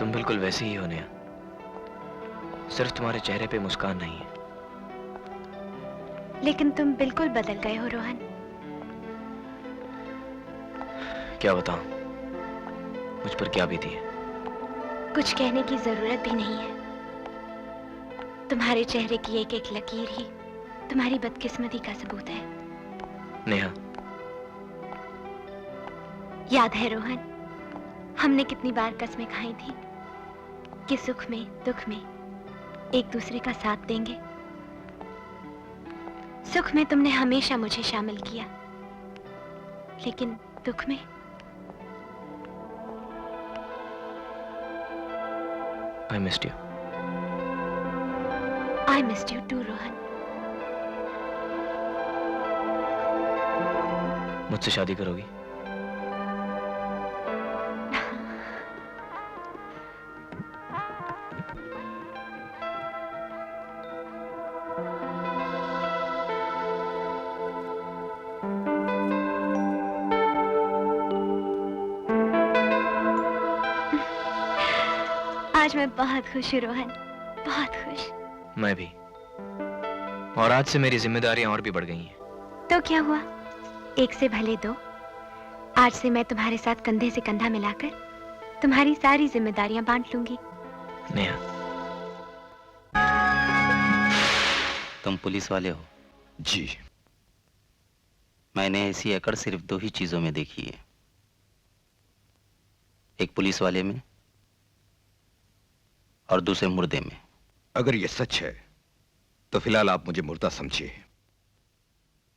तुम बिल्कुल वैसे ही हो नेहा। सिर्फ तुम्हारे चेहरे पे मुस्कान नहीं है। लेकिन तुम बिल्कुल बदल गए हो रोहन। क्या बताऊं, मुझ पर क्या बीती है। कुछ कहने की जरूरत भी नहीं है। तुम्हारे चेहरे की एक एक लकीर ही तुम्हारी बदकिस्मती का सबूत है। नेहा, याद है रोहन, हमने कितनी बार कसमें खाई थी कि सुख में दुख में एक दूसरे का साथ देंगे। सुख में तुमने हमेशा मुझे शामिल किया, लेकिन दुख में I missed you. I missed you too, Rohan. मुझसे शादी करोगी? आज मैं बहुत खुश हूँ रोहन, बहुत खुश। मैं भी। और आज से मेरी जिम्मेदारियां और भी बढ़ गई हैं। तो क्या हुआ, एक से भले दो। आज से मैं तुम्हारे साथ कंधे से कंधा मिलाकर तुम्हारी सारी जिम्मेदारियां बांट लूंगी। नेहा, तुम पुलिस वाले हो? जी। मैंने ऐसी अकड़ सिर्फ दो ही चीजों में देखी है, एक पुलिस वाले में और दूसरे मुर्दे में। अगर ये सच है तो फिलहाल आप मुझे मुर्दा समझिए।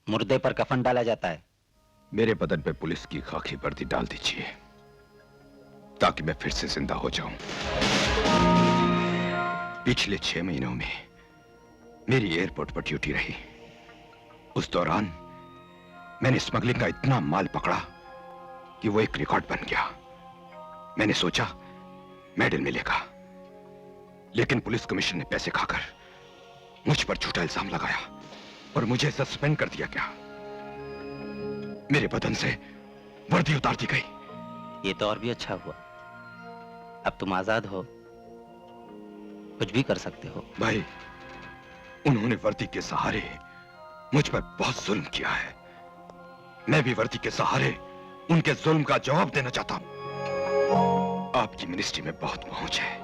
मुर्दे पर कफन डाला जाता है। मेरे बदन पे पुलिस की खाकी वर्दी डाल दीजिए ताकि मैं फिर से जिंदा हो जाऊं। पिछले 6 महीनों में मेरी एयरपोर्ट पर ड्यूटी रही। उस दौरान मैंने स्मगलिंग का इतना माल पकड़ा कि वो एक रिकॉर्ड बन गया। मैंने सोचा मेडल मिलेगा, लेकिन पुलिस कमिश्नर ने पैसे खाकर मुझ पर झूठा इल्जाम लगाया और मुझे सस्पेंड कर दिया गया। मेरे बदन से वर्दी उतार दी गई। ये तो और भी अच्छा हुआ, अब तुम आजाद हो, कुछ भी कर सकते हो। भाई, उन्होंने वर्दी के सहारे मुझ पर बहुत जुल्म किया है। मैं भी वर्दी के सहारे उनके जुल्म का जवाब देना चाहता हूं। आपकी मिनिस्ट्री में बहुत पहुंच है।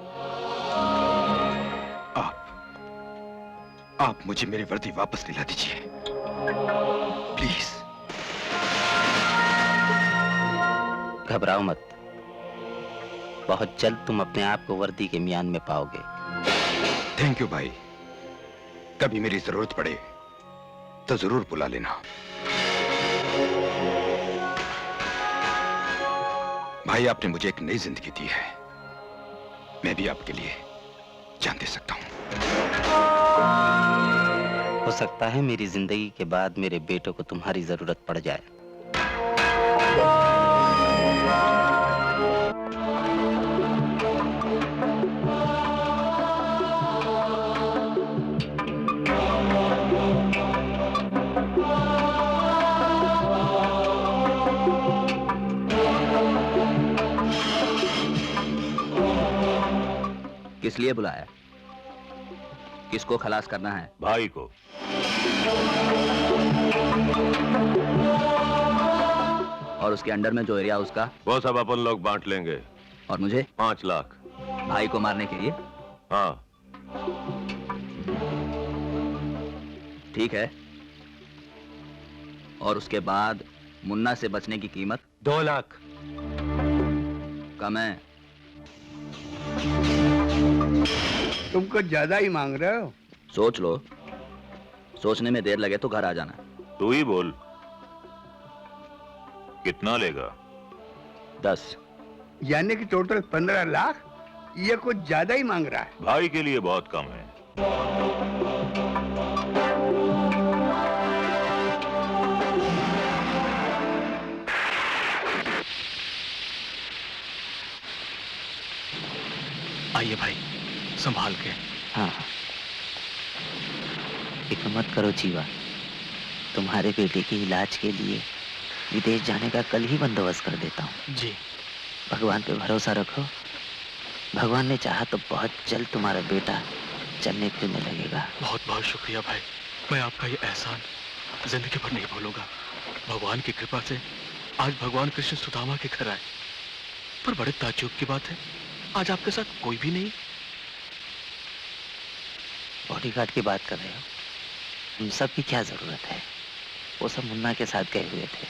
आप मुझे मेरी वर्दी वापस दिला दीजिए प्लीज। घबराओ मत, बहुत जल्द तुम अपने आप को वर्दी के म्यान में पाओगे। थैंक यू भाई, कभी मेरी जरूरत पड़े तो जरूर बुला लेना। भाई, आपने मुझे एक नई जिंदगी दी है, मैं भी आपके लिए जान दे सकता हूं। हो सकता है मेरी जिंदगी के बाद मेरे बेटों को तुम्हारी जरूरत पड़ जाए। किस लिए बुलाया? किसको खलास करना है? भाई को। और उसके अंडर में जो एरिया उसका? वो सब अपन लोग बांट लेंगे। और मुझे? 5 लाख। भाई को मारने के लिए? हाँ। ठीक है। और उसके बाद मुन्ना से बचने की कीमत? 2 लाख। कम है। तुम कुछ ज्यादा ही मांग रहे हो। सोच लो, सोचने में देर लगे तो घर आ जाना। तू ही बोल, कितना लेगा? 10। यानी कि टोटल 15 लाख। ये कुछ ज्यादा ही मांग रहा है। भाई के लिए बहुत कम है। आइए भाई, संभाल के। हाँ, फिक्र मत करो जीवा, तुम्हारे बेटे के इलाज के लिए विदेश जाने का कल ही बंदोबस्त कर देता हूँ। जी। भगवान पे भरोसा रखो, भगवान ने चाहा तो बहुत जल्द तुम्हारा बेटा चलने फिरने लगेगा। बहुत बहुत शुक्रिया भाई, मैं आपका ये एहसान जिंदगी भर नहीं भूलूंगा। भगवान की कृपा से आज भगवान कृष्ण सुदामा के घर आए, पर बड़े ताज्जुब की बात है, आज आपके साथ कोई भी नहीं। बॉडीगार्ड की बात कर रहे हो? उन सब की क्या जरूरत है? वो सब मुन्ना के साथ गए हुए थे।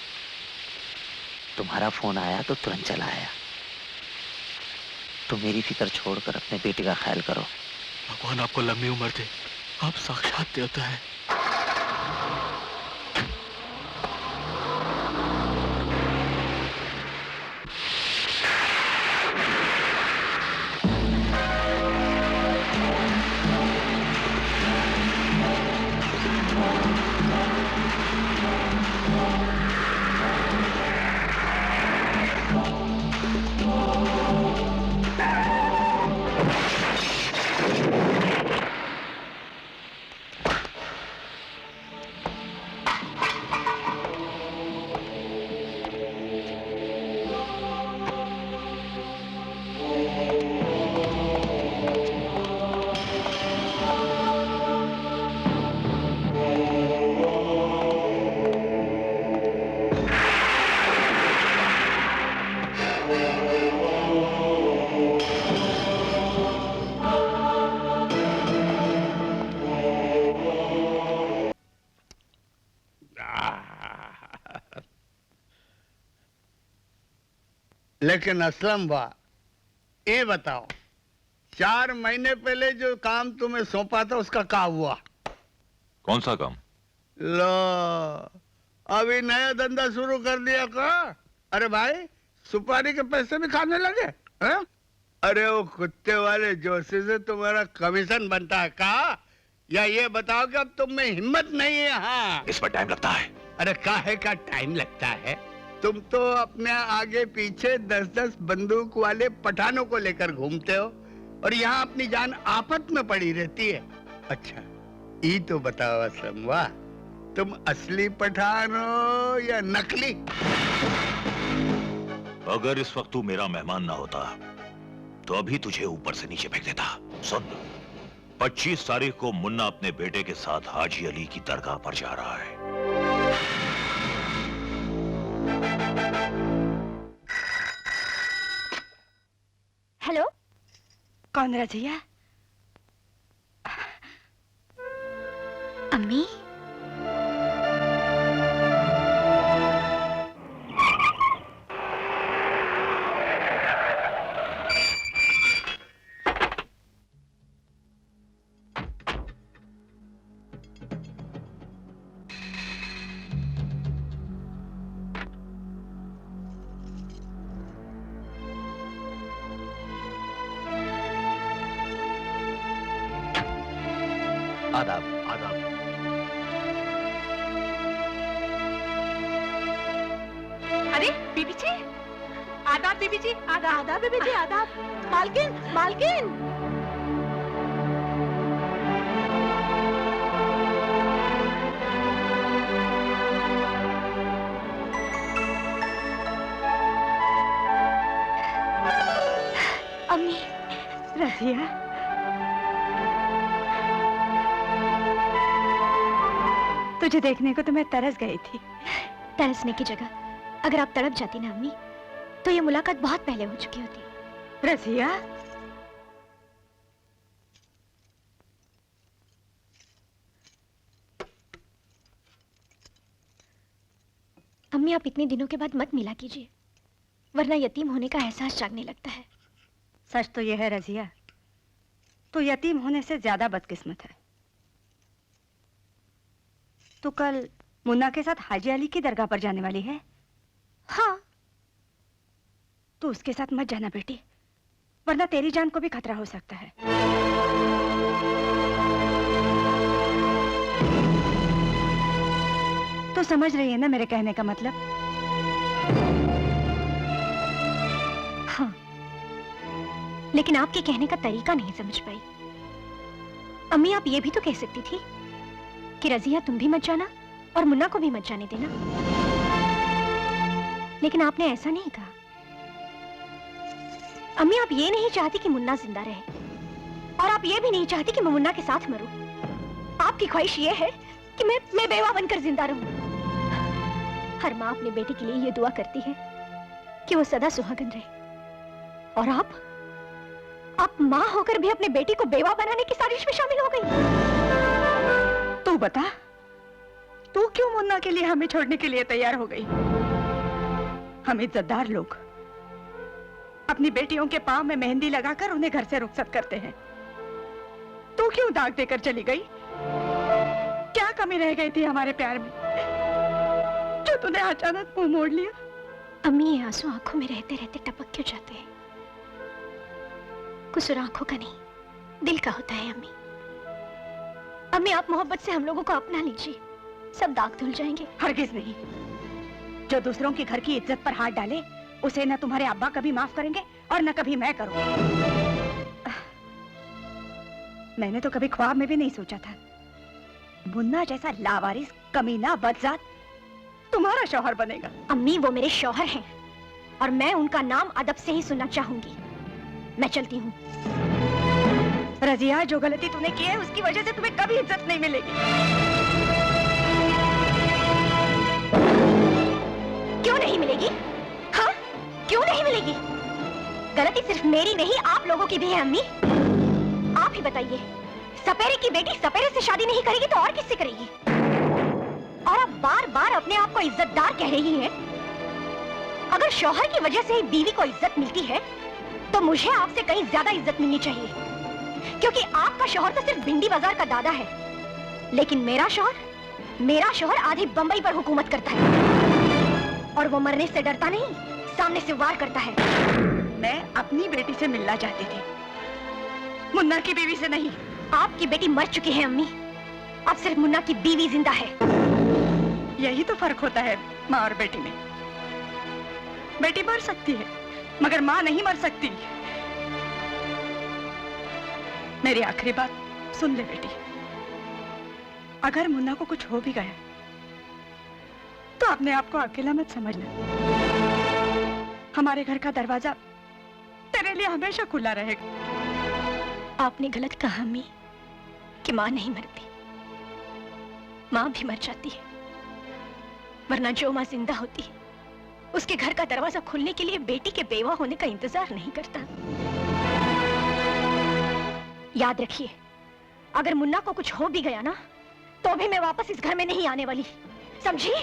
तुम्हारा फोन आया तो तुरंत चला आया। तो मेरी फिक्र छोड़कर अपने बेटे का ख्याल करो। भगवान आपको लंबी उम्र दे, आप साक्षात देवता है। लेकिन असलम भाई, ये बताओ, 4 महीने पहले जो काम तुम्हें सौंपा था उसका क्या हुआ? कौन सा काम? लो, अभी नया धंधा शुरू कर दिया का? अरे भाई, सुपारी के पैसे भी खाने लगे हैं? अरे वो कुत्ते वाले जोशी से तुम्हारा कमीशन बनता है का? या ये बताओ कि अब तुम में हिम्मत नहीं है? हाँ, इसमें टाइम लगता है। अरे काहे का टाइम लगता है? तुम तो अपने आगे पीछे 10-10 बंदूक वाले पठानों को लेकर घूमते हो और यहाँ अपनी जान आफत में पड़ी रहती है। अच्छा, ये तो बताओ असलम, वाह, तुम असली पठान हो या नकली? अगर इस वक्त तू मेरा मेहमान ना होता तो अभी तुझे ऊपर से नीचे फेंक देता। सुन, 25 तारीख को मुन्ना अपने बेटे के साथ हाजी अली की दरगाह पर जा रहा है। हेलो, कौन रजिया? अम्मी? आदाब। आदाब। अरे बीबी जी, आदाब बीबी जी, आदाब बीबी जी, आदाब। मालकिन, मालकिन। अम्मी। रजिया, तुझे देखने को तो मैं तरस गई थी। तरसने की जगह अगर आप तड़प जाती ना अम्मी, तो ये मुलाकात बहुत पहले हो चुकी होती। रजिया, अम्मी, आप इतने दिनों के बाद मत मिला कीजिए, वरना यतीम होने का एहसास जागने लगता है। सच तो यह है रजिया, तू यतीम होने से ज्यादा बदकिस्मत है। तू कल मुन्ना के साथ हाजी अली की दरगाह पर जाने वाली है। हाँ। तू उसके साथ मत जाना बेटी, वरना तेरी जान को भी खतरा हो सकता है। तो समझ रही है ना मेरे कहने का मतलब? हाँ, लेकिन आपके कहने का तरीका नहीं समझ पाई। अम्मी, आप ये भी तो कह सकती थी कि रजिया तुम भी मत जाना और मुन्ना को भी मत जाने देना, लेकिन आपने ऐसा नहीं कहा। अम्मी आप ये नहीं चाहती कि मुन्ना जिंदा रहे, और आप ये भी नहीं चाहती कि मैं मुन्ना के साथ मरूं। आपकी ख्वाहिश ये है कि मैं बेवा बनकर जिंदा रहूं। हर माँ अपने बेटे के लिए ये दुआ करती है कि वो सदा सुहागन रहे, और आप माँ होकर भी अपने बेटी को बेवा बनाने की साजिश में शामिल हो गई। तू बता, तू क्यों मुन्ना के लिए हमें छोड़ने के लिए तैयार हो गई? हम इज्जतदार लोग अपनी बेटियों के पांव में मेहंदी लगाकर उन्हें घर से रुखसत करते हैं। तू क्यों दाग देकर चली गई? क्या कमी रह गई थी हमारे प्यार में जो तूने अचानक मुंह मोड़ लिया? अम्मी ये आंसू आंखों में रहते रहते टपक क्यों जाते हैं? कसूर आंखों का नहीं, दिल का होता है अम्मी। अम्मी आप मोहब्बत से हम लोगों को अपना लीजिए, सब दाग धुल जाएंगे। हरगिज नहीं। जो दूसरों के घर की इज्जत पर हाथ डाले उसे न तुम्हारे अब्बा कभी माफ करेंगे और न कभी मैं करूंगी। मैंने तो कभी ख्वाब में भी नहीं सोचा था मुन्ना जैसा लावारिस, कमीना, बदजात तुम्हारा शौहर बनेगा। अम्मी वो मेरे शौहर हैं और मैं उनका नाम अदब से ही सुनना चाहूंगी। मैं चलती हूँ। रजिया, जो गलती तूने की है उसकी वजह से तुम्हें कभी इज्जत नहीं मिलेगी। क्यों नहीं मिलेगी? हाँ, क्यों नहीं मिलेगी? गलती सिर्फ मेरी नहीं, आप लोगों की भी है अम्मी। आप ही बताइए, सपेरे की बेटी सपेरे से शादी नहीं करेगी तो और किससे करेगी? और आप बार बार अपने आप को इज्जतदार कह रही हैं। अगर शौहर की वजह से ही बीवी को इज्जत मिलती है तो मुझे आपसे कहीं ज्यादा इज्जत मिलनी चाहिए, क्योंकि आपका शौहर तो सिर्फ भिंडी बाजार का दादा है, लेकिन मेरा शौहर आधी बंबई पर हुकूमत करता है, और वो मरने से डरता नहीं, सामने से वार करता है। मैं अपनी बेटी से मिलना चाहती थी, मुन्ना की बीवी से नहीं। आपकी बेटी मर चुकी है अम्मी, अब सिर्फ मुन्ना की बीवी जिंदा है। यही तो फर्क होता है माँ और बेटी में। बेटी मर सकती है मगर माँ नहीं मर सकती। मेरी आखिरी बात सुन ले बेटी, अगर मुन्ना को कुछ हो भी गया तो अपने आप को अकेला मत समझना। हमारे घर का दरवाजा तेरे लिए हमेशा खुला रहेगा। आपने गलत कहा अम्मी कि माँ नहीं मरती, माँ भी मर जाती है, वरना जो माँ जिंदा होती है उसके घर का दरवाजा खुलने के लिए बेटी के बेवा होने का इंतजार नहीं करता। याद रखिए, अगर मुन्ना को कुछ हो भी गया ना तो भी मैं वापस इस घर में नहीं आने वाली, समझी?